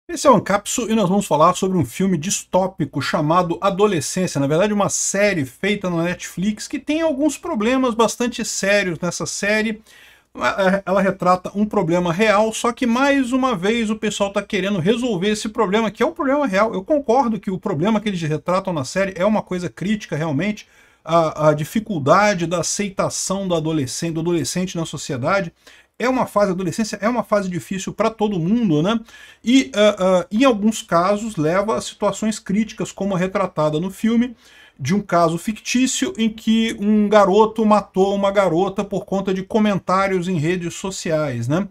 Esse é o Ancapsu e nós vamos falar sobre um filme distópico chamado Adolescência. Na verdade, uma série feita na Netflix que tem alguns problemas bastante sérios nessa série. Ela retrata um problema real, só que mais uma vez o pessoal está querendo resolver esse problema, que é um problema real. Eu concordo que o problema que eles retratam na série é uma coisa crítica realmente, a dificuldade da aceitação do adolescente na sociedade. É uma fase, a adolescência é uma fase difícil para todo mundo, né? E em alguns casos leva a situações críticas, como a retratada no filme, de um caso fictício em que um garoto matou uma garota por conta de comentários em redes sociais, né?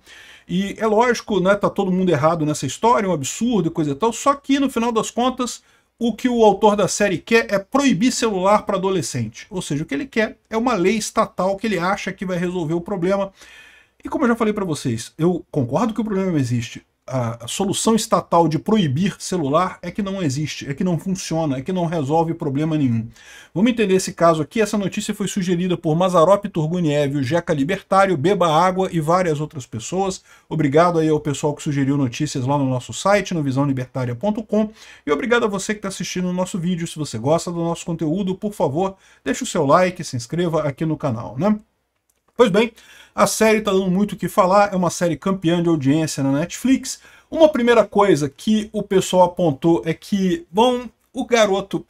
E é lógico, né, tá todo mundo errado nessa história, é um absurdo e coisa e tal, só que no final das contas o que o autor da série quer é proibir celular para adolescente. Ou seja, o que ele quer é uma lei estatal que ele acha que vai resolver o problema. E como eu já falei para vocês, eu concordo que o problema existe. A solução estatal de proibir celular é que não existe, é que não funciona, é que não resolve problema nenhum. Vamos entender esse caso aqui. Essa notícia foi sugerida por Mazarop Turguniev, o Jeca Libertário, Beba Água e várias outras pessoas. Obrigado aí ao pessoal que sugeriu notícias lá no nosso site, no visãolibertaria.com. E obrigado a você que está assistindo o nosso vídeo. Se você gosta do nosso conteúdo, por favor, deixe o seu like, se inscreva aqui no canal, né? Pois bem, a série está dando muito o que falar, é uma série campeã de audiência na Netflix. Uma primeira coisa que o pessoal apontou é que, bom, o garoto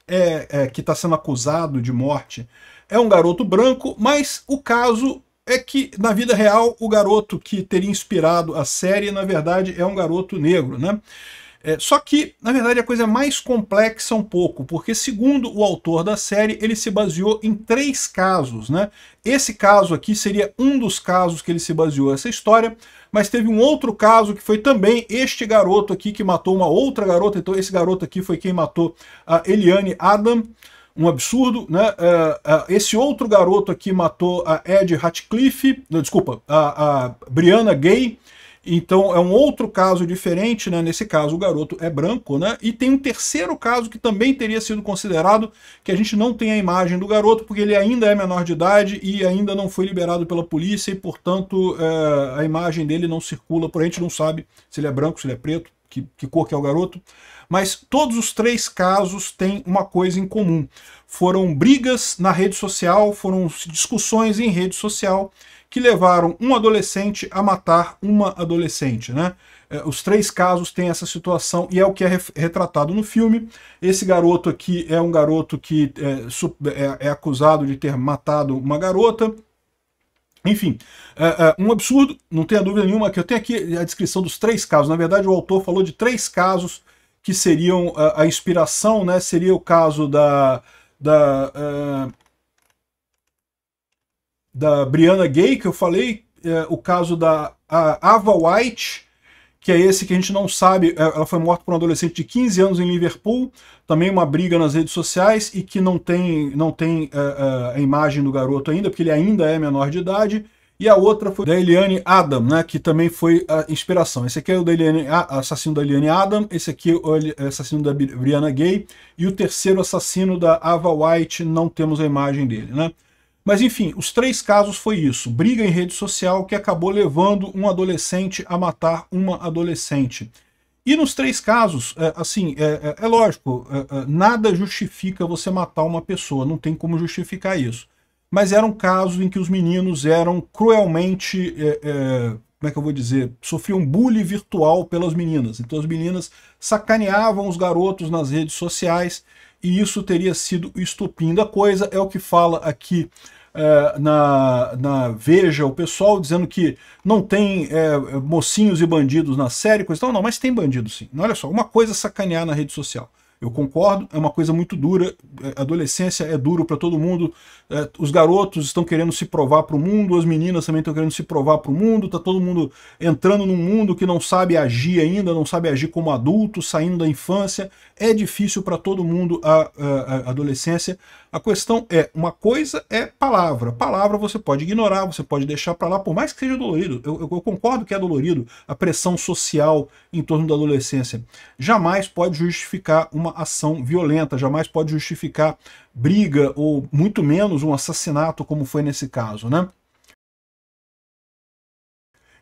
que está sendo acusado de morte é um garoto branco, mas o caso é que, na vida real, o garoto que teria inspirado a série, na verdade, é um garoto negro, né? Só que, na verdade, a coisa é mais complexa um pouco, porque segundo o autor da série, ele se baseou em 3 casos, né? Esse caso aqui seria um dos casos que ele se baseou essa história, mas teve um outro caso que foi também este garoto aqui que matou uma outra garota. Então esse garoto aqui foi quem matou a Eliane Adam, um absurdo, né? Esse outro garoto aqui matou a Ed Ratcliffe, desculpa, a Brianna Gay. Então é um outro caso diferente, né? Nesse caso o garoto é branco, né? E tem um terceiro caso que também teria sido considerado, que a gente não tem a imagem do garoto, porque ele ainda é menor de idade e ainda não foi liberado pela polícia, e portanto a imagem dele não circula, por a gente não sabe se ele é branco, se ele é preto, que cor que é o garoto. Mas todos os 3 casos têm uma coisa em comum. Foram brigas na rede social, foram discussões em rede social, que levaram um adolescente a matar uma adolescente, né? Os 3 casos têm essa situação e é o que é retratado no filme. Esse garoto aqui é um garoto que é acusado de ter matado uma garota. Enfim, um absurdo, não tenha dúvida nenhuma, que eu tenho aqui a descrição dos 3 casos. Na verdade, o autor falou de 3 casos que seriam a inspiração, né? Seria o caso da Brianna Gay, que eu falei, o caso da Ava White, que é esse que a gente não sabe, ela foi morta por um adolescente de 15 anos em Liverpool, também uma briga nas redes sociais, e que não tem a imagem do garoto ainda, porque ele ainda é menor de idade. E a outra foi da Eliane Adam, né, que também foi a inspiração. Esse aqui é o assassino da Eliane Adam, esse aqui é o assassino da Brianna Gay, e o terceiro assassino da Ava White, não temos a imagem dele, né? Mas enfim, os 3 casos foi isso, briga em rede social que acabou levando um adolescente a matar uma adolescente. E nos 3 casos, é lógico, nada justifica você matar uma pessoa, não tem como justificar isso. Mas eram casos em que os meninos eram cruelmente, como é que eu vou dizer, sofriam bullying virtual pelas meninas. Então as meninas sacaneavam os garotos nas redes sociais, e isso teria sido o estopim da coisa. É o que fala aqui na Veja, o pessoal dizendo que não tem mocinhos e bandidos na série, coisa tal. Não, mas tem bandido sim. Olha só, uma coisa é sacanear na rede social. Eu concordo, é uma coisa muito dura, a adolescência é duro para todo mundo, os garotos estão querendo se provar para o mundo, as meninas também estão querendo se provar para o mundo, está todo mundo entrando num mundo que não sabe agir ainda, não sabe agir como adulto, saindo da infância, é difícil para todo mundo a adolescência. A questão é, uma coisa é palavra você pode ignorar, você pode deixar para lá, por mais que seja dolorido, eu concordo que é dolorido, a pressão social em torno da adolescência jamais pode justificar uma ação violenta, jamais pode justificar briga, ou muito menos um assassinato, como foi nesse caso, né?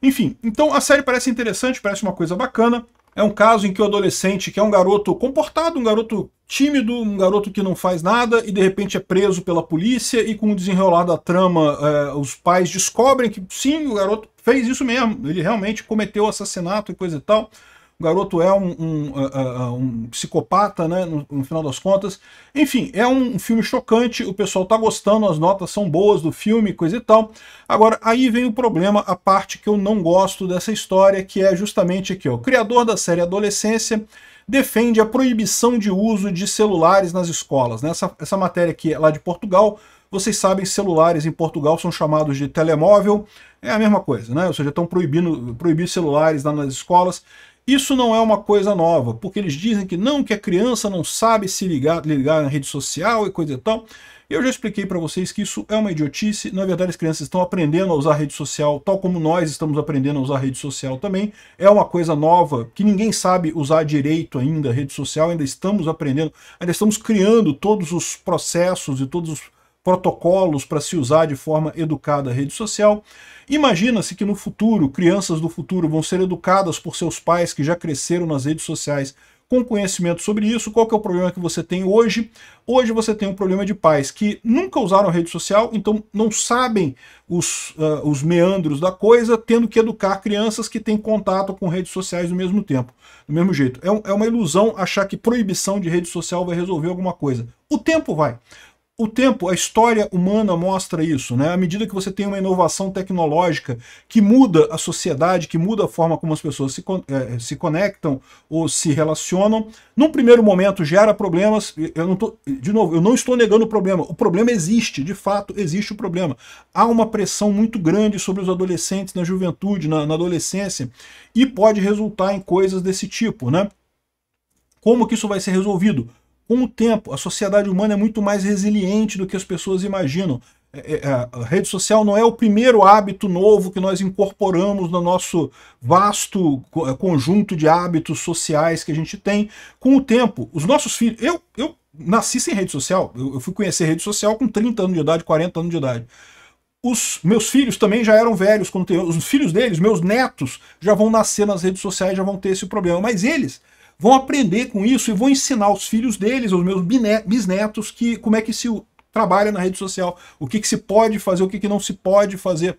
Enfim, então a série parece interessante, parece uma coisa bacana. É um caso em que o adolescente, que é um garoto comportado, um garoto tímido, um garoto que não faz nada e de repente é preso pela polícia e com o desenrolar da trama os pais descobrem que sim, o garoto fez isso mesmo, ele realmente cometeu assassinato e coisa e tal. O garoto é um psicopata, né, no final das contas. Enfim, é um filme chocante, o pessoal tá gostando, as notas são boas do filme, coisa e tal. Agora, aí vem o problema, a parte que eu não gosto dessa história, que é justamente aqui, ó. O criador da série Adolescência defende a proibição de uso de celulares nas escolas, né? Essa matéria aqui é lá de Portugal. Vocês sabem, celulares em Portugal são chamados de telemóvel, é a mesma coisa, né? Ou seja, estão proibindo celulares lá nas escolas. Isso não é uma coisa nova, porque eles dizem que não, que a criança não sabe se ligar na rede social e coisa e tal. Eu já expliquei para vocês que isso é uma idiotice. Na verdade, as crianças estão aprendendo a usar a rede social, tal como nós estamos aprendendo a usar a rede social também. É uma coisa nova, que ninguém sabe usar direito ainda a rede social, ainda estamos aprendendo, ainda estamos criando todos os processos e todos os protocolos para se usar de forma educada a rede social. Imagina-se que no futuro, crianças do futuro vão ser educadas por seus pais que já cresceram nas redes sociais com conhecimento sobre isso. Qual que é o problema que você tem hoje? Hoje você tem um problema de pais que nunca usaram a rede social, então não sabem os meandros da coisa, tendo que educar crianças que têm contato com redes sociais do mesmo tempo, do mesmo jeito. É uma ilusão achar que proibição de rede social vai resolver alguma coisa. O tempo vai. O tempo, a história humana mostra isso, né? À medida que você tem uma inovação tecnológica que muda a sociedade, que muda a forma como as pessoas se conectam ou se relacionam, num primeiro momento gera problemas. De novo, eu não estou negando o problema existe, de fato existe o problema. Há uma pressão muito grande sobre os adolescentes na juventude, na adolescência, e pode resultar em coisas desse tipo, né? Como que isso vai ser resolvido? Com o tempo, a sociedade humana é muito mais resiliente do que as pessoas imaginam. A rede social não é o primeiro hábito novo que nós incorporamos no nosso vasto conjunto de hábitos sociais que a gente tem. Com o tempo, os nossos filhos... Eu nasci sem rede social, eu fui conhecer rede social com 30 anos de idade, 40 anos de idade. Os meus filhos também já eram velhos, os filhos deles, meus netos, já vão nascer nas redes sociais, já vão ter esse problema. Mas eles vão aprender com isso e vão ensinar aos filhos deles, aos meus bisnetos, como é que se trabalha na rede social, o que se pode fazer, o que não se pode fazer.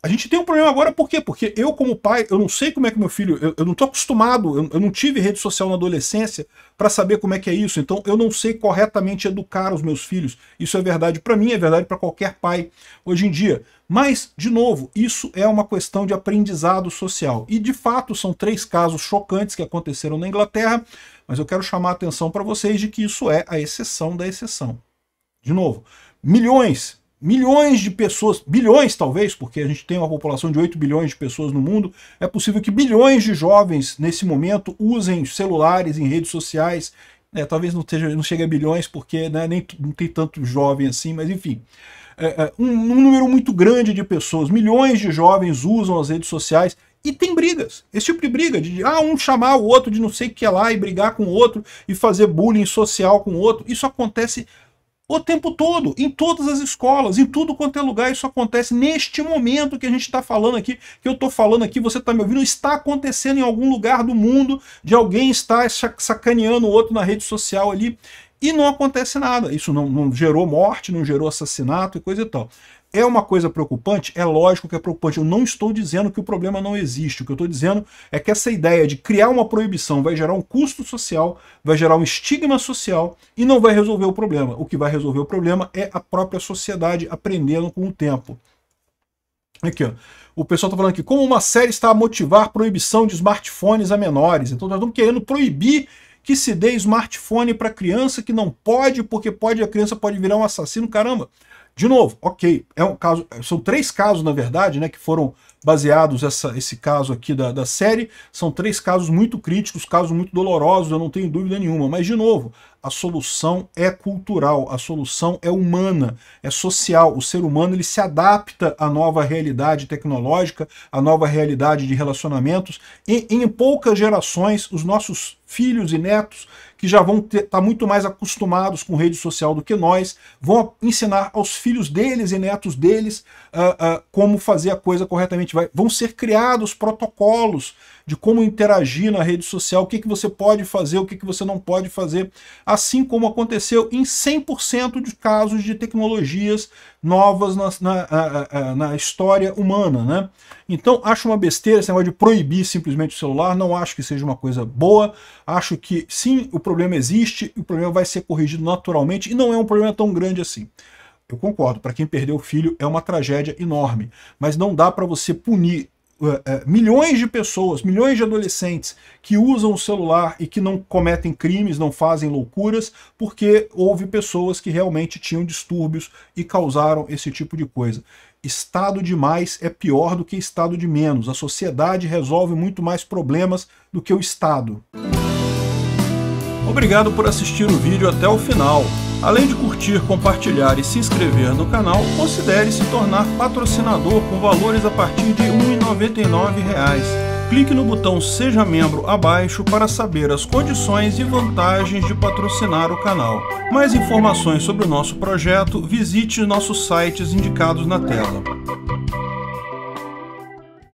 A gente tem um problema agora, por quê? Porque eu, como pai, eu não sei como é que meu filho... Eu não estou acostumado, eu não tive rede social na adolescência para saber como é que é isso. Então eu não sei corretamente educar os meus filhos. Isso é verdade para mim, é verdade para qualquer pai hoje em dia. Mas, de novo, isso é uma questão de aprendizado social. E, de fato, são 3 casos chocantes que aconteceram na Inglaterra, mas eu quero chamar a atenção para vocês de que isso é a exceção da exceção. De novo, milhões de pessoas, bilhões talvez, porque a gente tem uma população de 8 bilhões de pessoas no mundo, é possível que bilhões de jovens, nesse momento, usem celulares em redes sociais, talvez não chegue a bilhões, porque né, não tem tanto jovem assim, mas enfim. Um número muito grande de pessoas, milhões de jovens usam as redes sociais e tem brigas. Esse tipo de briga, de um chamar o outro de não sei o que lá e brigar com o outro e fazer bullying social com o outro, isso acontece o tempo todo, em todas as escolas, em tudo quanto é lugar, isso acontece neste momento que a gente está falando aqui, que eu estou falando aqui, você está me ouvindo, está acontecendo em algum lugar do mundo, de alguém estar sacaneando o outro na rede social ali, e não acontece nada. Isso não gerou morte, não gerou assassinato e coisa e tal. É uma coisa preocupante? É lógico que é preocupante. Eu não estou dizendo que o problema não existe. O que eu estou dizendo é que essa ideia de criar uma proibição vai gerar um custo social, vai gerar um estigma social e não vai resolver o problema. O que vai resolver o problema é a própria sociedade aprendendo com o tempo. Aqui, ó. O pessoal está falando aqui, como uma série está a motivar proibição de smartphones a menores. Então nós estamos querendo proibir que se dê smartphone para criança, que não pode, porque a criança pode virar um assassino, caramba. De novo, ok, é um caso, são 3 casos, na verdade, né, que foram baseados, esse caso aqui da série, são 3 casos muito críticos, casos muito dolorosos, eu não tenho dúvida nenhuma, mas, de novo, a solução é cultural, a solução é humana, é social, o ser humano ele se adapta à nova realidade tecnológica, à nova realidade de relacionamentos, e em poucas gerações, os nossos filhos e netos, que já vão estar muito mais acostumados com rede social do que nós, vão ensinar aos filhos deles e netos deles como fazer a coisa corretamente. Vão ser criados protocolos de como interagir na rede social, o que você pode fazer, o que você não pode fazer, assim como aconteceu em 100% de casos de tecnologias novas na história humana, né? Então, acho uma besteira esse negócio de proibir simplesmente o celular, não acho que seja uma coisa boa, acho que sim, o problema existe, o problema vai ser corrigido naturalmente, e não é um problema tão grande assim. Eu concordo, para quem perdeu o filho é uma tragédia enorme, mas não dá para você punir milhões de pessoas, milhões de adolescentes que usam o celular e que não cometem crimes, não fazem loucuras, porque houve pessoas que realmente tinham distúrbios e causaram esse tipo de coisa. Estado de mais é pior do que estado de menos. A sociedade resolve muito mais problemas do que o Estado. Obrigado por assistir o vídeo até o final. Além de curtir, compartilhar e se inscrever no canal, considere se tornar patrocinador com valores a partir de R$ 1,99. Clique no botão Seja Membro abaixo para saber as condições e vantagens de patrocinar o canal. Mais informações sobre o nosso projeto, visite nossos sites indicados na tela.